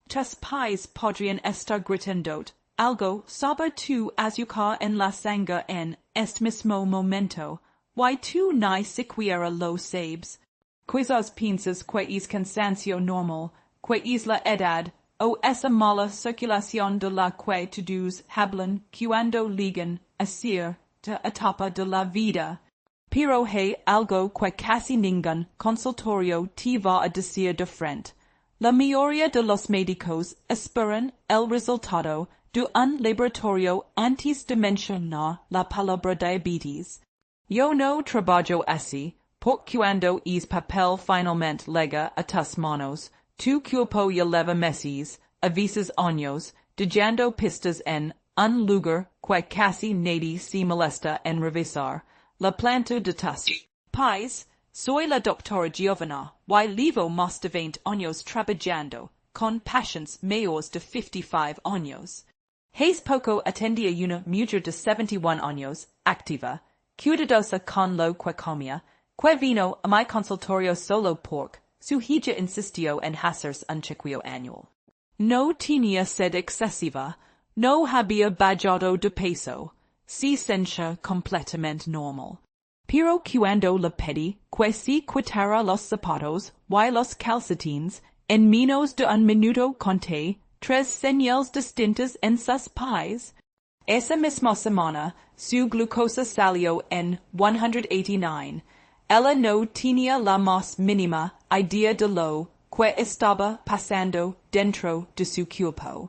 tus pais podrian estar gritandot, algo saber tu azucar en la sanga en est mismo momento, y tu ni siquiera lo sabes. Quizás piensas que es cansancio normal, que es la edad, o esa mala circulación de la que todos hablan cuando ligan asir de etapa de la vida. Pero hay algo que casi ningún consultorio te va a decir de frente. La mayoría de los médicos esperan el resultado de un laboratorio antes de mencionar la palabra diabetes. Yo no trabajo así, porque cuando es papel finalmente llega a tus manos, tu cuerpo lleva meses, a veces años, dejando pistas en un lugar que casi nadie se molesta en revisar. La planta de tus pais. Soy la doctora Giovanna, y llevo más de 20 años trabajando, con pacientes mayores de 55 años. Hace poco atendí a una mujer de 71 años, activa, cuidadosa con lo que comía, que vino a mi consultorio solo porque su hija insistió en hacerse un chequeo anual. No tenía sed excesiva, no había bajado de peso, se sentía completamente normal. Pero cuando le pedí que se quitara los zapatos y los calcetines, en menos de un minuto conté 3 señales distintas en sus pies. Esa misma semana, su glucosa salió en 189. Ella no tenía la más mínima idea de lo que estaba pasando dentro de su cuerpo.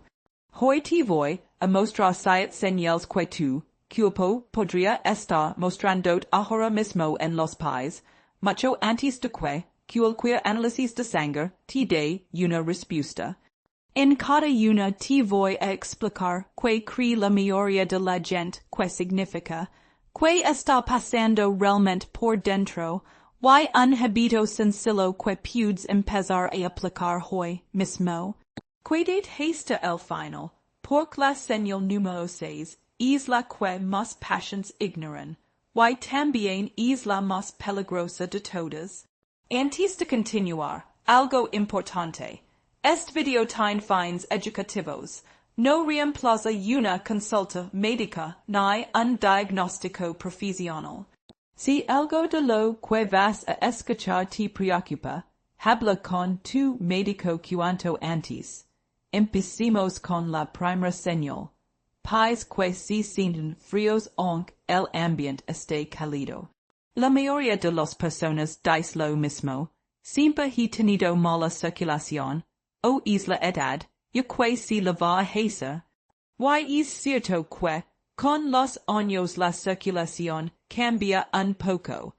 Hoy te voy a mostrar 7 señales que tu cuerpo podría estar mostrando ahora mismo en los pies, mucho antes de que cualquier análisis de sangre te dé una respuesta. En cada una te voy a explicar qué cree la mayoría de la gente que significa, qué está pasando realmente por dentro, y un hábito sencillo que puedes empezar a aplicar hoy mismo. Quedate hasta el final, porque la señal número 6 es la que más pacientes ignoran, y también es la más peligrosa de todas. Antes de continuar, algo importante. Este video tiene fines educativos. No reemplaza una consulta médica ni un diagnóstico profesional. Si algo de lo que vas a escuchar te preocupa, habla con tu médico cuanto antes. Empecemos con la primera señal. Pies que se sienten fríos aunque el ambiente esté cálido. La mayoría de las personas dice lo mismo. Siempre he tenido mala circulación, o es la edad, y que se la va a hacer. Y es cierto que, con los años la circulación cambia un poco.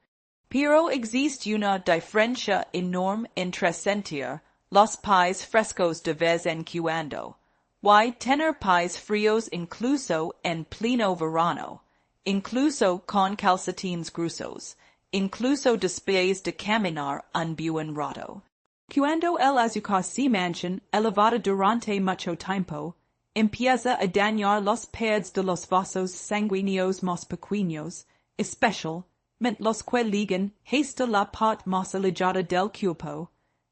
Pero existe una diferencia enorme entre sentir los pies frescos de vez en cuando, y tener pies fríos incluso en pleno verano, incluso con calcetines gruesos, incluso después de caminar un buen rato. Cuando el azúcar se mancha elevado durante mucho tiempo, empieza a dañar los pads de los vasos sanguíneos más pequeños, especialmente los que ligan hasta la parte más alejada del cuerpo.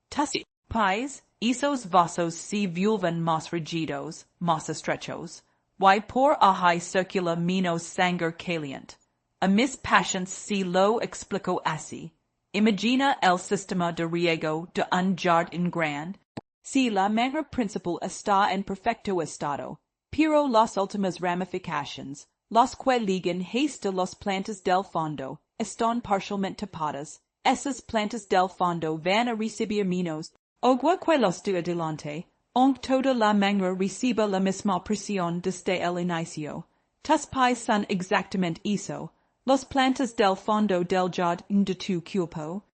Tus pies, esos vasos se vuelven más rígidos, más estrechos, y por ahí circula menos sangre caliente. A mis pacientes se lo explico así. Imagina el sistema de riego de un jardín grande. Si la manguera principal está en perfecto estado, pero las últimas ramificaciones, las que ligan hasta las plantas del fondo, están parcialmente tapadas, esas plantas del fondo van a recibir menos agua que los de adelante, aunque toda la manguera reciba la misma presión desde el inicio. Tus pies son exactamente eso. Las plantas del fondo del jardín de tu cuerpo.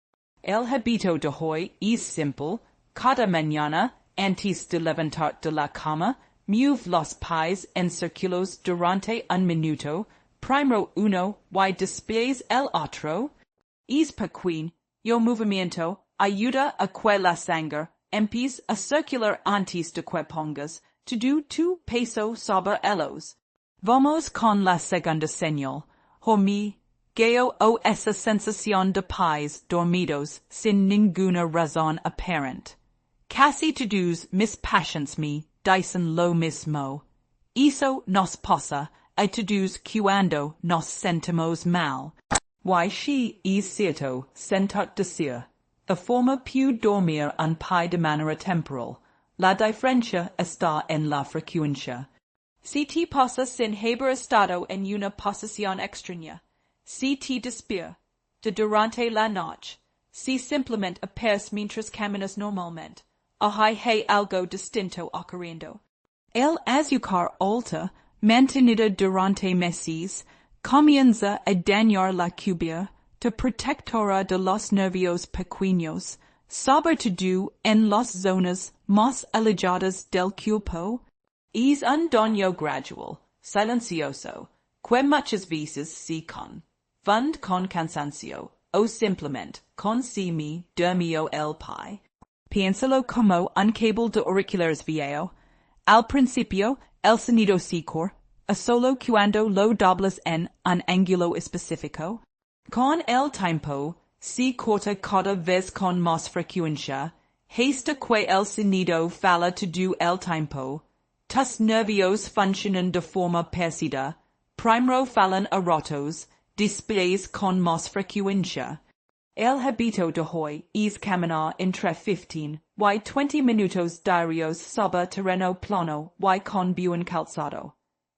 El hábito de hoy es simple. Cada mañana, antes de levantar de la cama, mueve los pies en círculos durante un minuto, primero uno y después el otro. Es pequeño movimiento ayuda a que la sangre empiece a circular antes de que pongas todo tu peso sobre ellos. Vamos con la segunda señal. Hormigueo o esa sensación de pies dormidos sin ninguna razón aparente. casi to-dos mis patience me, Dyson lo mismo. Eso nos posa, a to-dos cuando nos sentimos mal. Why she es cierto, sentat decir. The former più dormir un pi de manera temporal. La diferencia está en la frecuencia. Si te posa sin haber estado en una posición extraña. Si te despierta de durante la noche. Si simplemente appears mientras caminas normalmente. Hay algo distinto ocurriendo. El azúcar alta, mantenida durante meses, comienza a dañar la cubia de protectora de los nervios pequeños, sobre todo en las zonas más alejadas del cuerpo. Es un daño gradual, silencioso, que muchas veces se fund con cansancio, o simplemente con si me durmió el pie. Piénsalo como un cable de auriculares viejo. Al principio, el sonido se corta, a solo cuando lo dobles en un ángulo específico. Con el tiempo, se corta cada vez con más frecuencia, hasta que el sonido falla todo el tiempo. Tus nervios funcionan de forma parecida, primero fallan a ratos, después con más frecuencia. El hábito de hoy es caminar entre 15 y 20 minutos diarios sobre terreno plano y con buen calzado.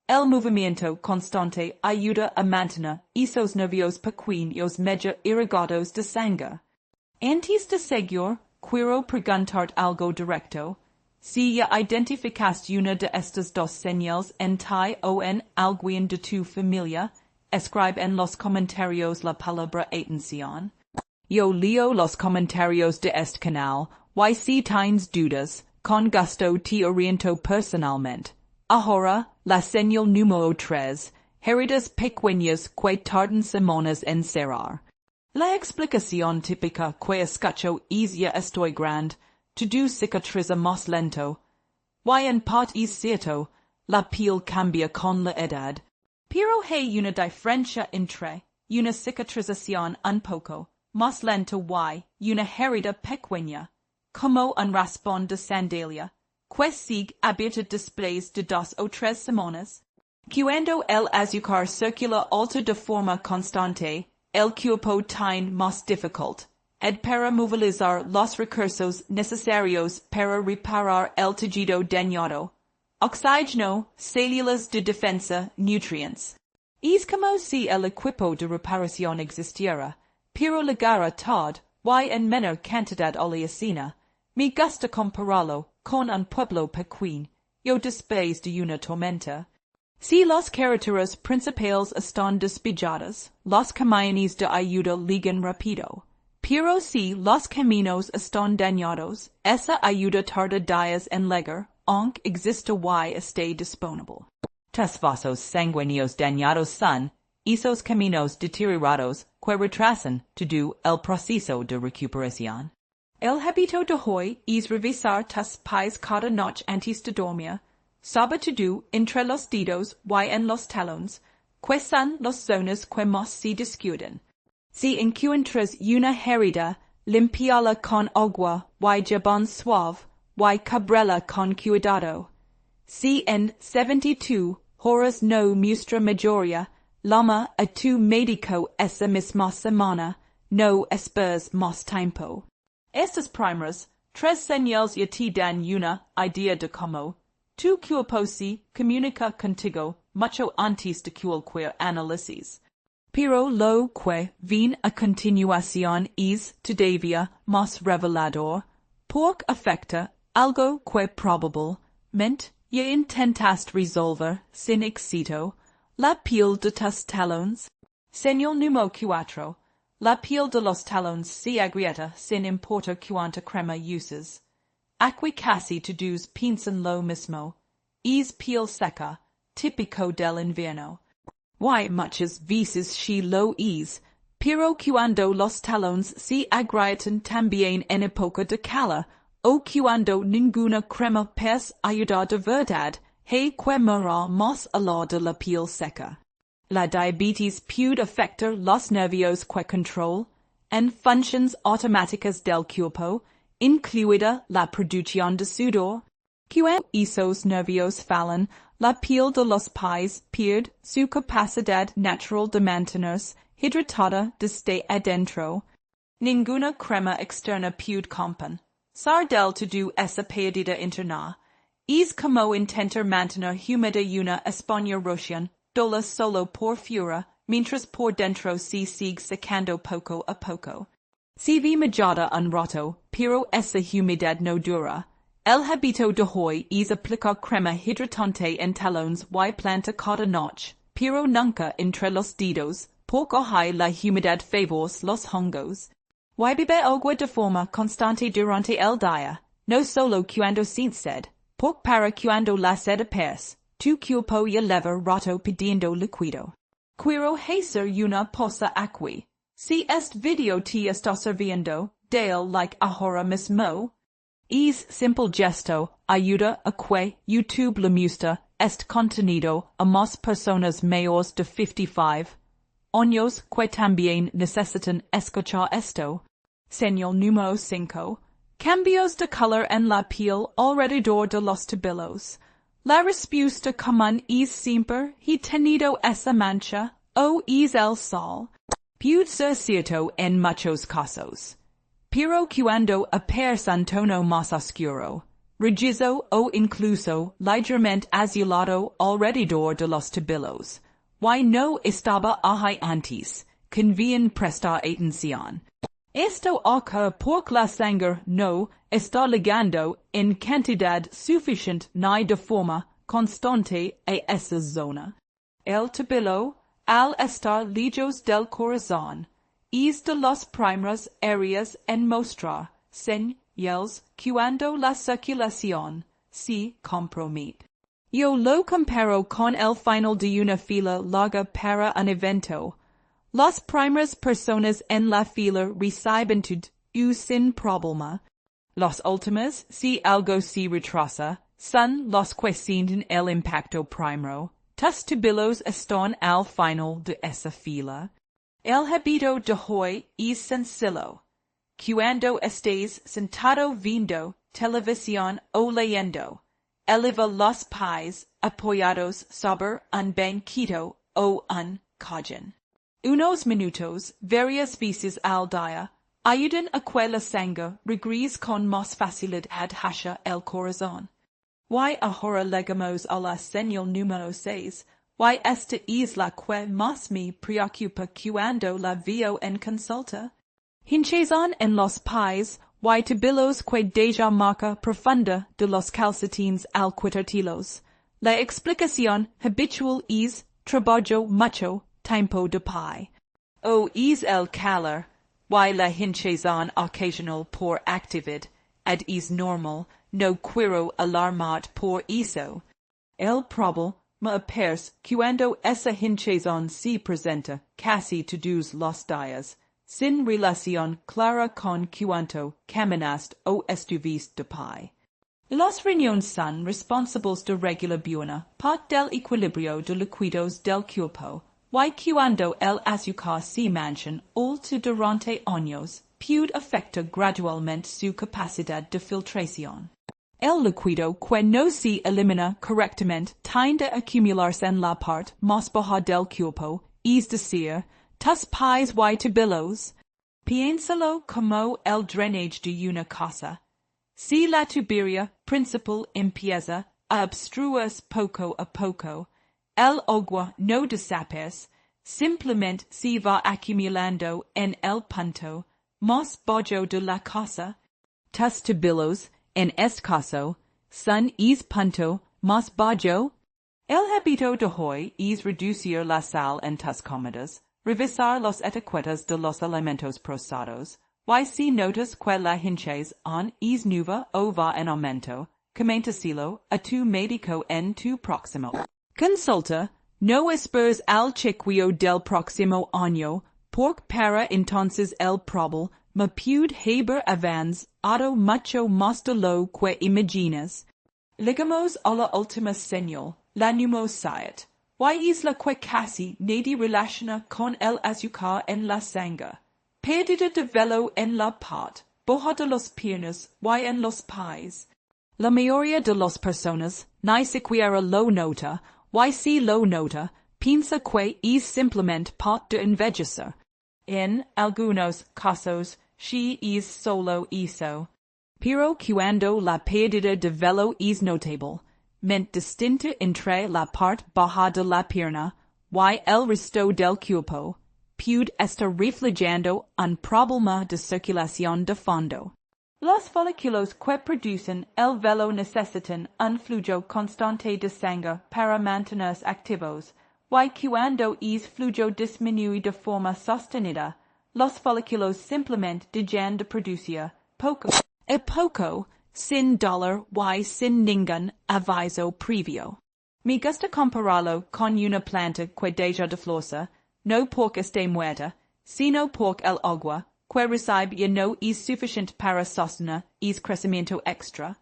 El movimiento constante ayuda a mantener esos nervios pequeños medio irrigados de sangre. Antes de seguir, quiero preguntar algo directo. Si ya identificaste una de estas dos señales en ti o en alguien de tu familia, escribe en los comentarios la palabra atención. Yo leo los comentarios de este canal, y si tienes dudas, con gusto te oriento personalmente. Ahora, la señal número 3, heridas pequeñas que tardan semanas en cerrar. La explicación típica que escucho es ya estoy grande, todo cicatriza más lento. Y en parte es cierto, la piel cambia con la edad. Pero hay una diferencia entre una cicatrización un poco más lento y una herida pequeña, como un raspón de sandalia, que sigue abierta después de 2 o 3 semanas. Cuando el azúcar circula alto de forma constante, el cuerpo tiene más dificultad para movilizar los recursos necesarios para reparar el tejido dañado. Oxígeno, células de defensa, nutrientes. Es como si el equipo de reparación existiera, pero llegara tarde y en menor cantidad oleacina. Me gusta compararlo con un pueblo pequeño, después de una tormenta. Si las carreteras principales están despejadas, los camiones de ayuda llegan rápido. Pero si los caminos están dañados, esa ayuda tarda días en llegar, aunque exista y esté disponible. Tus vasos sanguíneos dañados son esos caminos deteriorados que retrasan todo el proceso de recuperación. El hábito de hoy es revisar tus pies cada noche antes de dormir, sobre todo entre los dedos y en los talones, que son las zonas que más se descuidan. Si encuentras una herida, limpiala con agua y jabón suave y cúbrela con cuidado. Si en 72 horas no muestra mejoría, llama a tu médico esa misma semana, no esperes más tiempo. Estas primeras 3 señales ya te dan una idea de cómo tu cuerpo se comunica contigo mucho antes de cualquier análisis. Pero lo que viene a continuación es todavía más revelador, porque afecta algo que probablemente ya intentaste resolver sin éxito, la piel de tus talones. Señal número 4. La piel de los talones se agrieta sin importar cuánta crema uses. Aquí casi todos piensan lo mismo. Es piel seca, típico del invierno. Y muchas veces she lo es, pero cuando los talones se agrietan también en época de calor, o cuando ninguna crema parece ayudar de verdad, hay que mirar más allá de la piel seca. La diabetes puede afectar los nervios que controlan, en funciones automáticas del cuerpo, incluida la producción de sudor, que esos nervios falan la piel de los pies pierde su capacidad natural de mantenerse hidratada desde adentro. Ninguna crema externa puede compen. Sardel to do esa pérdida interna. Es como intentar mantener húmeda una España Russian, dola solo por fuera, mientras por dentro se sigue secando poco a poco. Si vi majada un rato, pero esa humedad no dura. El hábito de hoy es aplicar crema hidratante en talones y planta cada noche, pero nunca entre los dedos, porque hay la humedad favors los hongos. Y bebe agua de forma constante durante el día, no solo cuando sin sed, porque para cuando la sed apes, tu cuerpo ya leva rato pidiendo liquido. Quiero hacer una posa aquí. Si este video te está sirviendo, dale like ahora mismo. Es simple gesto, ayuda a que YouTube le muestre este contenido a más personas mayores de 55 años que también necesitan escuchar esto. Señal número 5. Cambios de color en la piel alrededor de los tobillos. La respuesta común es siempre he tenido esa mancha o es el sol. Puede ser cierto en muchos casos. Pero cuando aparece un tono más oscuro, rojizo o incluso ligeramente azulado alrededor de los tobillos, y no estaba ahí antes, conviene prestar atención. Esto ocurre porque la sangre no está ligando en cantidad suficiente ni de forma constante a esa zona. El tobillo, al estar lejos del corazón, es de las primeras áreas en mostrar señales cuando la circulación se compromete. Yo lo comparo con el final de una fila larga para un evento. Las primeras personas en la fila reciben todo sin problema. Las últimas, si algo se retrasa, son los que sienten el impacto primero. Tus tobillos están al final de esa fila. El hábito de hoy es sencillo. Cuando estés sentado viendo televisión o leyendo, eleva los pies apoyados sobre un banquito o un cojón. Unos minutos, varias veces al día, ayudan a que la sangre regrese con más facilidad hacia el corazón. Y ahora llegamos a la señal número 6, y esta es la que más me preocupa cuando la veo en consulta. Hinchazón en los pies y tobillos que deja marca profunda de los calcetines al quitarlos. La explicación habitual es trabajo mucho tiempo de pie. O es el calor, y la hinchazón ocasional por actividad, ed es normal, no quiero alarmar por eso. El problema aparece cuando esa hinchazón se presenta casi todos los días, sin relación clara con cuánto caminaste o estuviste de pie. Los riñones son responsables de regular buena parte del equilibrio de líquidos del cuerpo, y cuando el azúcar se mancha alto durante años, puede afectar gradualmente su capacidad de filtración. El líquido que no se elimina correctamente tiende a acumularse en la parte más baja del cuerpo, es decir, tus pies y tobillos. Piénsalo como el drenaje de una casa. Si la tubería principal empieza a obstruirse poco a poco, el agua no desaparece, simplemente se va acumulando en el punto más bajo de la casa. Tus tobillos, en este caso, son el punto más bajo. El hábito de hoy es reducir la sal en tus comidas, revisar las etiquetas de los alimentos procesados, y si notas que la hinchazón es nueva o va en aumento, coméntaselo a tu médico en tu próximo consulta. No esperes al chequeo del próximo año, porque para entonces el problema puede haber avanzado mucho más de lo que imaginas. Llegamos a la última señal, la número 7. Y es la que casi nadie relaciona con el azúcar en la sangre. Pérdida de velo en la parte, Boja de los Piernas, y en los pies. La mayoría de las personas, ni siquiera lo nota, y si lo nota, piensa que es simplemente parte de envejecer. En algunos casos, she is solo eso. Pero cuando la pérdida de velo es notable, ment distinta entre la parte baja de la pierna y el resto del cuerpo, puede estar reflejando un problema de circulación de fondo. Los folículos que producen el velo necesitan un flujo constante de sangre para mantenerse activos, y cuando es flujo disminuye de forma sostenida, los folículos simplemente dejan de producir poco a poco, sin dolor y sin ningún aviso previo. Me gusta compararlo con una planta que deja de florecer, no porque esté muerta, sino porque el agua que recibe ya no es suficiente para sostener es crecimiento extra.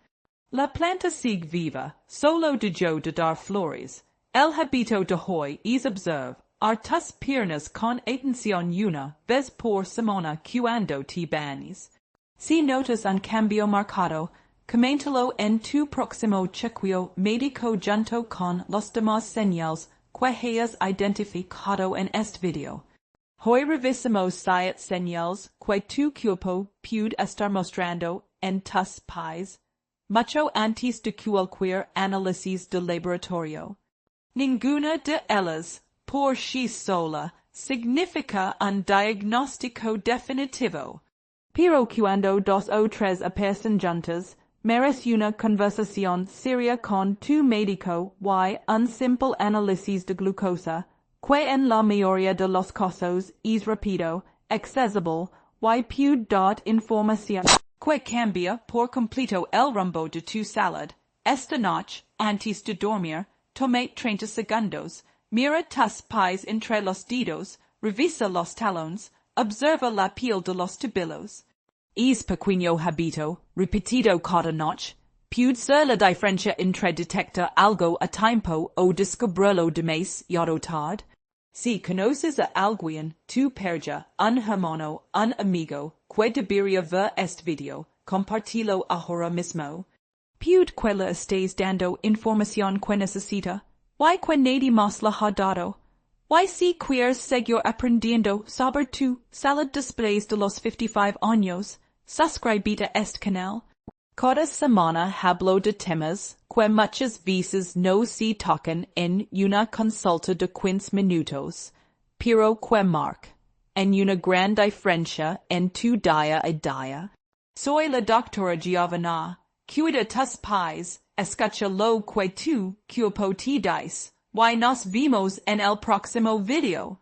La planta sigue viva, solo dejó de dar flores. El hábito de hoy es observar tus piernas con atención una vez por semana cuando te bañes. Si notas un cambio marcado, coméntalo en tu próximo chequeo médico junto con los demás señales que hayas identificado en este video. Hoy revisamos 7 señales que tu cuerpo puede estar mostrando en tus pies, mucho antes de cualquier análisis de laboratorio. Ninguna de ellas, por sí sola, significa un diagnóstico definitivo. Pero cuando 2 o 3 aparecen juntas, merece una conversación seria con tu médico y un simple análisis de glucosa, que en la mayoría de los casos es rápido, accesible y puede dar información que cambia por completo el rumbo de tu salud. Esta noche, antes de dormir, tome 30 segundos, mira tus pies entre los dedos, revisa los talones, observa la piel de los tobillos. Es pequeño hábito, repetido cada noche, puede ser la diferencia entre detectar algo a tiempo o descubrirlo demasiado tarde. Si conoces a alguien, tu pareja, un hermano, un amigo, que debería ver este video, compartilo ahora mismo. Puede que le estés dando información que necesita, y que nadie más la ha dado. Y si quieres seguir aprendiendo sobre tu salud después de los 55 años, suscríbete a este canal. Cada semana hablo de temas que muchas veces no se tocan en una consulta de 15 minutos, pero que marcan en una gran diferencia en tu día a día. Soy la doctora Giovanna. Cuida tus pies, escucha lo que tu cuerpo te dice, y nos vemos en el próximo video.